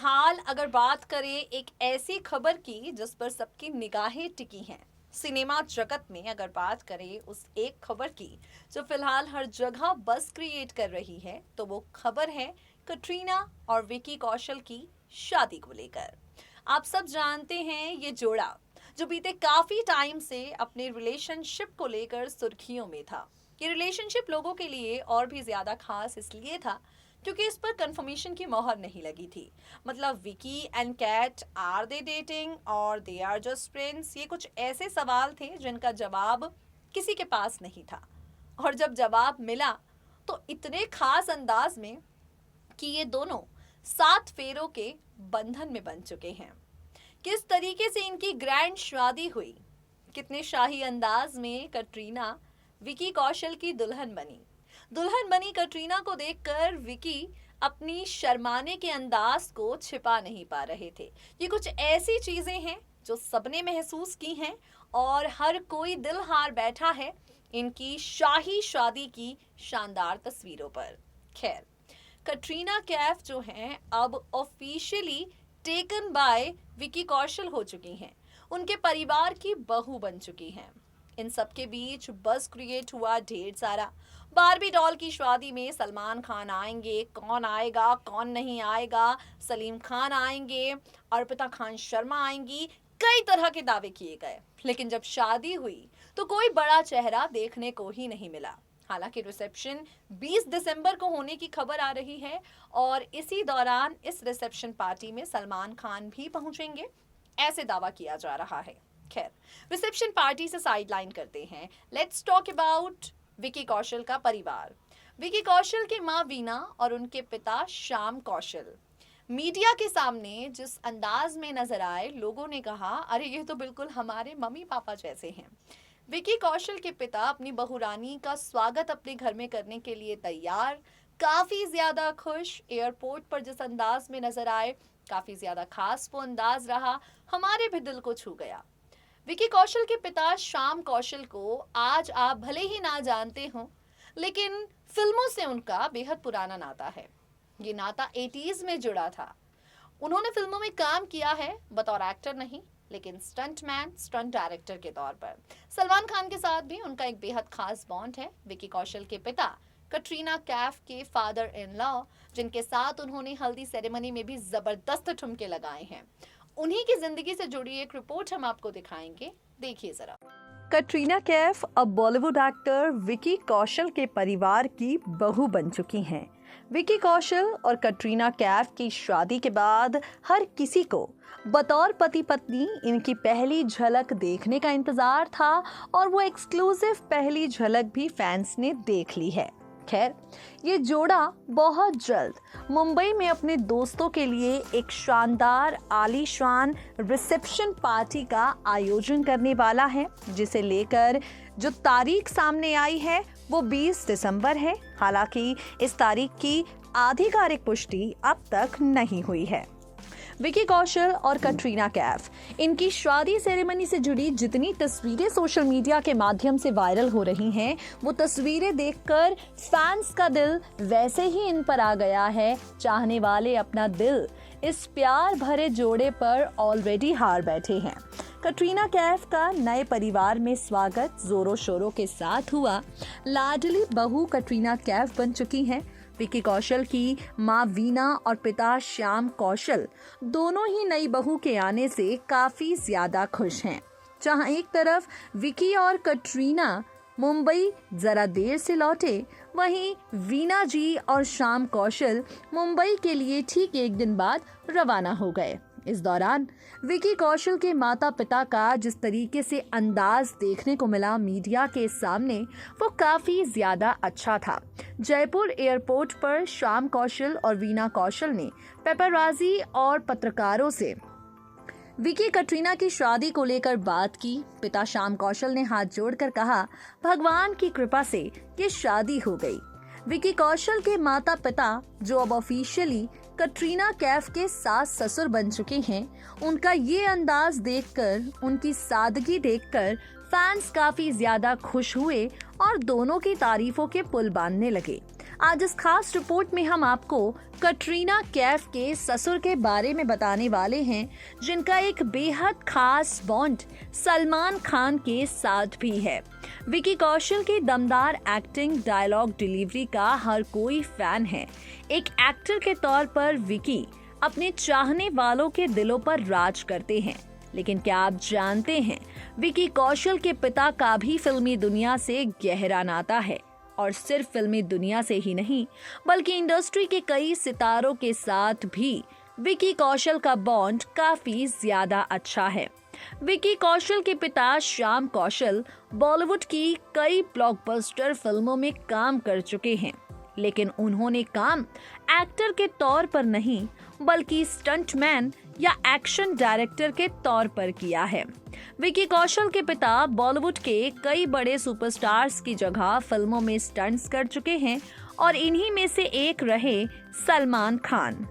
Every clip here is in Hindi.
फिलहाल अगर बात करें एक ऐसी खबर की जिस पर सबकी निगाहें टिकी हैं, सिनेमा जगत में अगर बात करें उस एक खबर की जो फिलहाल हर जगह बस क्रिएट कर रही है, तो वो खबर है कटरीना और विकी कौशल की शादी को लेकर। आप सब जानते हैं ये जोड़ा जो बीते काफी टाइम से अपने रिलेशनशिप को लेकर सुर्खियों में था। ये रिलेशनशिप लोगों के लिए और भी ज्यादा खास इसलिए था क्योंकि इस पर कंफर्मेशन की मोहर नहीं लगी थी। मतलब Vicky and Kat are they dating और दे आर जस्ट फ्रेंड्स, ये कुछ ऐसे सवाल थे जिनका जवाब किसी के पास नहीं था। और जब जवाब मिला तो इतने खास अंदाज में कि ये दोनों 7 फेरों के बंधन में बन चुके हैं। किस तरीके से इनकी ग्रैंड शादी हुई, कितने शाही अंदाज में कटरीना विकी कौशल की दुल्हन बनी कटरीना को देखकर विकी अपनी शर्माने के अंदाज को छिपा नहीं पा रहे थे। ये कुछ ऐसी चीजें हैं जो सबने महसूस की हैं और हर कोई दिल हार बैठा है इनकी शाही शादी की शानदार तस्वीरों पर। खैर, कटरीना कैफ जो हैं अब officially taken by Vicky Kaushal हो चुकी हैं, उनके परिवार की बहू बन चुकी हैं। इन सब के बीच बस क्रिएट हुआ ढेर सारा। बारबी डॉल की शादी में सलमान खान आएंगे, कौन आएगा कौन नहीं आएगा, सलीम खान आएंगे, अर्पिता खान शर्मा आएंगी, कई तरह के दावे किए गए। लेकिन जब शादी हुई तो कोई बड़ा चेहरा देखने को ही नहीं मिला। हालांकि रिसेप्शन 20 दिसंबर को होने की खबर आ रही है और इसी दौरान इस रिसेप्शन पार्टी में सलमान खान भी पहुंचेंगे, ऐसे दावा किया जा रहा है। खैर, रिसेप्शन पार्टी से साइडलाइन करते हैं। Let's talk about Vicky Kaushal का परिवार। विकी कौशल की मां वीना और उनके पिता श्याम कौशल मीडिया के सामने जिस अंदाज में नजर आए, लोगों ने कहा अरे ये तो बिल्कुल हमारे मम्मी पापा जैसे हैं। विकी कौशल के पिता अपनी बहू रानी का स्वागत अपने घर में करने के लिए तैयार, काफी ज्यादा खुश। एयरपोर्ट पर जिस अंदाज में नजर आए, काफी ज्यादा खास वो अंदाज रहा, हमारे भी दिल को छू गया। विकी कौशल के पिता श्याम कौशल को आज आप भले ही ना जानते हो, लेकिन फिल्मों से उनका बेहद पुराना नाता है। ये नाता 80s में जुड़ा था। उन्होंने फिल्मों में काम किया है बतौर एक्टर नहीं, लेकिन स्टंट डायरेक्टर के तौर पर। सलमान खान के साथ भी उनका एक बेहद खास बॉन्ड है। विकी कौशल के पिता कटरीना कैफ के फादर इन लॉ, जिनके साथ उन्होंने हल्दी सेरेमनी में भी जबरदस्त ठुमके लगाए हैं, उन्हीं की जिंदगी से जुड़ी एक रिपोर्ट हम आपको दिखाएंगे, देखिए जरा। कटरीना कैफ अब बॉलीवुड एक्टर विकी कौशल के परिवार की बहू बन चुकी हैं। विकी कौशल और कटरीना कैफ की शादी के बाद हर किसी को बतौर पति पत्नी इनकी पहली झलक देखने का इंतजार था और वो एक्सक्लूसिव पहली झलक भी फैंस ने देख ली है। खैर, ये जोड़ा बहुत जल्द मुंबई में अपने दोस्तों के लिए एक शानदार आलीशान रिसेप्शन पार्टी का आयोजन करने वाला है, जिसे लेकर जो तारीख सामने आई है वो 20 दिसंबर है। हालांकि इस तारीख की आधिकारिक पुष्टि अब तक नहीं हुई है। विकी कौशल और कटरीना कैफ इनकी शादी सेरेमनी से जुड़ी जितनी तस्वीरें सोशल मीडिया के माध्यम से वायरल हो रही हैं, वो तस्वीरें देखकर फैंस का दिल वैसे ही इन पर आ गया है। चाहने वाले अपना दिल इस प्यार भरे जोड़े पर ऑलरेडी हार बैठे हैं। कटरीना कैफ का नए परिवार में स्वागत जोरों शोरों के साथ हुआ। लाडली बहू कटरीना कैफ बन चुकी हैं। विकी कौशल की मां वीना और पिता श्याम कौशल दोनों ही नई बहू के आने से काफी ज्यादा खुश हैं। जहां एक तरफ विकी और कटरीना मुंबई जरा देर से लौटे, वहीं वीना जी और श्याम कौशल मुंबई के लिए ठीक एक दिन बाद रवाना हो गए। इस दौरान विकी कौशल के माता पिता का जिस तरीके से अंदाज देखने को मिला मीडिया के सामने, वो काफी ज्यादा अच्छा था। जयपुर एयरपोर्ट पर श्याम कौशल और वीना कौशल ने पेपराजी और पत्रकारों से विकी कटरीना की शादी को लेकर बात की। पिता श्याम कौशल ने हाथ जोड़कर कहा, भगवान की कृपा से ये शादी हो गई। विकी कौशल के माता पिता, जो अब ऑफिशियली कटरीना कैफ के सास ससुर बन चुके हैं, उनका ये अंदाज देखकर, उनकी सादगी देखकर फैंस काफी ज्यादा खुश हुए और दोनों की तारीफों के पुल बांधने लगे। आज इस खास रिपोर्ट में हम आपको कटरीना कैफ के ससुर के बारे में बताने वाले हैं, जिनका एक बेहद खास बॉन्ड सलमान खान के साथ भी है। विकी कौशल की दमदार एक्टिंग, डायलॉग डिलीवरी का हर कोई फैन है। एक एक्टर के तौर पर विकी अपने चाहने वालों के दिलों पर राज करते हैं। लेकिन क्या आप जानते हैं, विकी कौशल के पिता का भी फिल्मी दुनिया से गहरा नाता है, और सिर्फ फिल्मी दुनिया से ही नहीं बल्कि इंडस्ट्री के कई सितारों के साथ भी विकी कौशल का बॉन्ड काफी ज्यादा अच्छा है। विकी कौशल के पिता श्याम कौशल बॉलीवुड की कई ब्लॉकबस्टर फिल्मों में काम कर चुके हैं, लेकिन उन्होंने काम एक्टर के तौर पर नहीं बल्कि स्टंटमैन या एक्शन डायरेक्टर के तौर पर किया है। विकी कौशल के पिता बॉलीवुड के कई बड़े सुपरस्टार्स की जगह फिल्मों में स्टंट्स कर चुके हैं और इन्हीं में से एक रहे सलमान खान।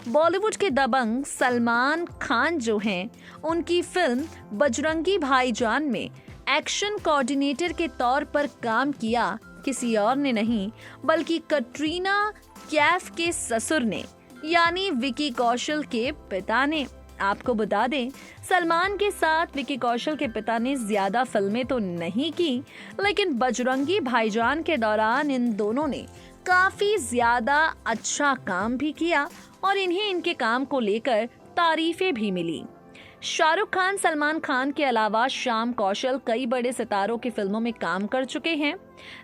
बॉलीवुड के दबंग सलमान खान जो हैं, उनकी फिल्म बजरंगी भाईजान में एक्शन कोऑर्डिनेटर के तौर पर काम किया किसी और ने नहीं बल्कि कटरीना कैफ के ससुर ने, यानी विकी कौशल के पिता ने। आपको बता दें, सलमान के साथ विकी कौशल के पिता ने ज्यादा फिल्में तो नहीं की, लेकिन बजरंगी भाईजान के दौरान इन दोनों ने काफी ज्यादा अच्छा काम भी किया और इन्हें इनके काम को लेकर तारीफें भी मिली। शाहरुख खान, सलमान खान के अलावा श्याम कौशल कई बड़े सितारों की फिल्मों में काम कर चुके हैं।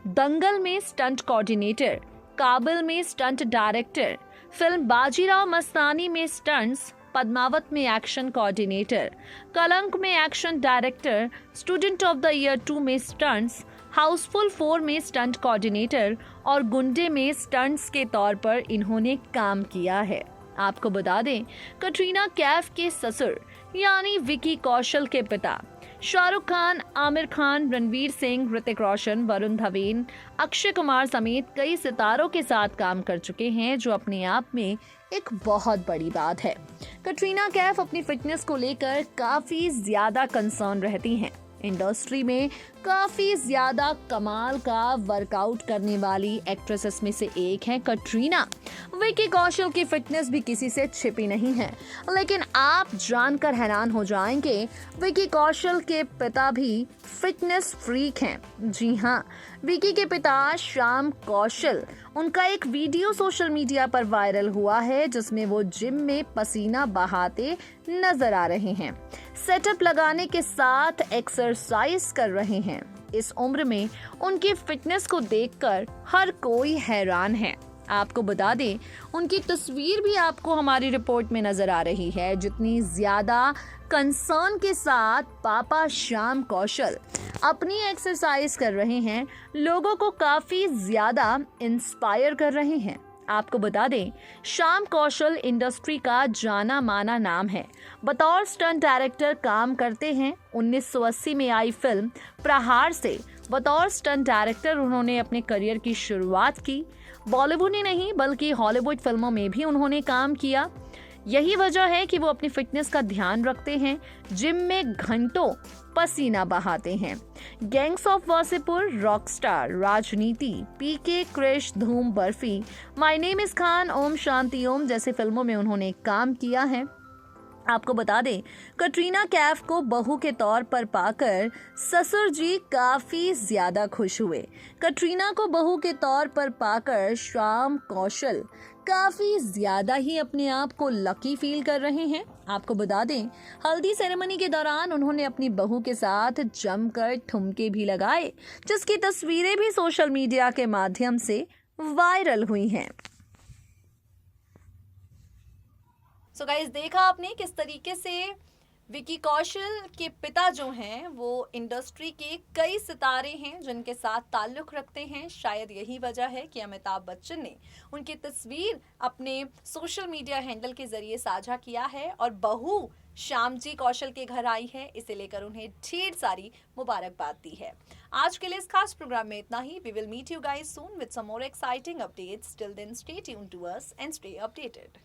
दंगल में स्टंट कोऑर्डिनेटर, काबिल में stunt director, film Bajirao Mastani में स्टंट्स, पद्मावत में एक्शन कोऑर्डिनेटर, कलंक में action director, student of the year 2 में स्टंट्स, हाउसफुल 4 में स्टंट कोऑर्डिनेटर और गुंडे में स्टंट्स के तौर पर इन्होंने काम किया है। आपको बता दें, कटरीना कैफ के ससुर यानी विकी कौशल के पिता शाहरुख खान, आमिर खान, रणवीर सिंह, ऋतिक रोशन, वरुण धवन, अक्षय कुमार समेत कई सितारों के साथ काम कर चुके हैं, जो अपने आप में एक बहुत बड़ी बात है। कटरीना कैफ अपनी फिटनेस को लेकर काफी ज्यादा कंसर्न रहती हैं। इंडस्ट्री में काफी ज्यादा कमाल का वर्कआउट करने वाली एक्ट्रेसेस में से एक है कटरीना। विकी कौशल की फिटनेस भी किसी से छिपी नहीं है, लेकिन आप जानकर हैरान हो जाएंगे, विकी कौशल के पिता भी फिटनेस फ्रीक हैं। जी हाँ, विकी के पिता श्याम कौशल, उनका एक वीडियो सोशल मीडिया पर वायरल हुआ है जिसमें वो जिम में पसीना बहाते नजर आ रहे हैं, सेटअप लगाने के साथ एक्सरसाइज कर रहे हैं। इस उम्र में उनकी फिटनेस को देखकर हर कोई हैरान है। आपको बता दें, उनकी तस्वीर भी आपको हमारी रिपोर्ट में नजर आ रही है। जितनी ज्यादा कंसर्न के साथ पापा श्याम कौशल अपनी एक्सरसाइज कर रहे हैं, लोगों को काफी ज्यादा इंस्पायर कर रहे हैं। आपको बता दें, श्याम कौशल इंडस्ट्री का जाना माना नाम है। बतौर स्टंट डायरेक्टर काम करते हैं। 1980 में आई फिल्म प्रहार से बतौर स्टंट डायरेक्टर उन्होंने अपने करियर की शुरुआत की। बॉलीवुड ही नहीं बल्कि हॉलीवुड फिल्मों में भी उन्होंने काम किया। यही वजह है कि वो अपनी फिटनेस का ध्यान रखते हैं, जिम में घंटों पसीना बहाते हैं। गैंग्स ऑफ वासेपुर, रॉकस्टार, राजनीति, PK, Krrish, Dhoom, Barfi, my name is Khan, Om Shanti Om जैसे फिल्मों में उन्होंने काम किया है। आपको बता दें, कटरीना कैफ को बहू के तौर पर पाकर ससुर जी काफी ज्यादा खुश हुए। कटरीना को बहू के तौर पर पाकर श्याम कौशल काफी ज्यादा ही अपने आप को लकी फील कर रहे हैं। आपको बता दें, हल्दी सेरेमनी के दौरान उन्होंने अपनी बहू के साथ जमकर ठुमके भी लगाए, जिसकी तस्वीरें भी सोशल मीडिया के माध्यम से वायरल हुई हैं। सो गाइस, देखा आपने किस तरीके से विकी कौशल के पिता जो हैं वो इंडस्ट्री के कई सितारे हैं जिनके साथ ताल्लुक़ रखते हैं। शायद यही वजह है कि अमिताभ बच्चन ने उनकी तस्वीर अपने सोशल मीडिया हैंडल के जरिए साझा किया है और बहू श्याम जी कौशल के घर आई है, इसे लेकर उन्हें ढेर सारी मुबारकबाद दी है। आज के लिए इस खास प्रोग्राम में इतना ही। We will meet you guys soon with some more exciting updates. Till then stay tuned to us and stay updated.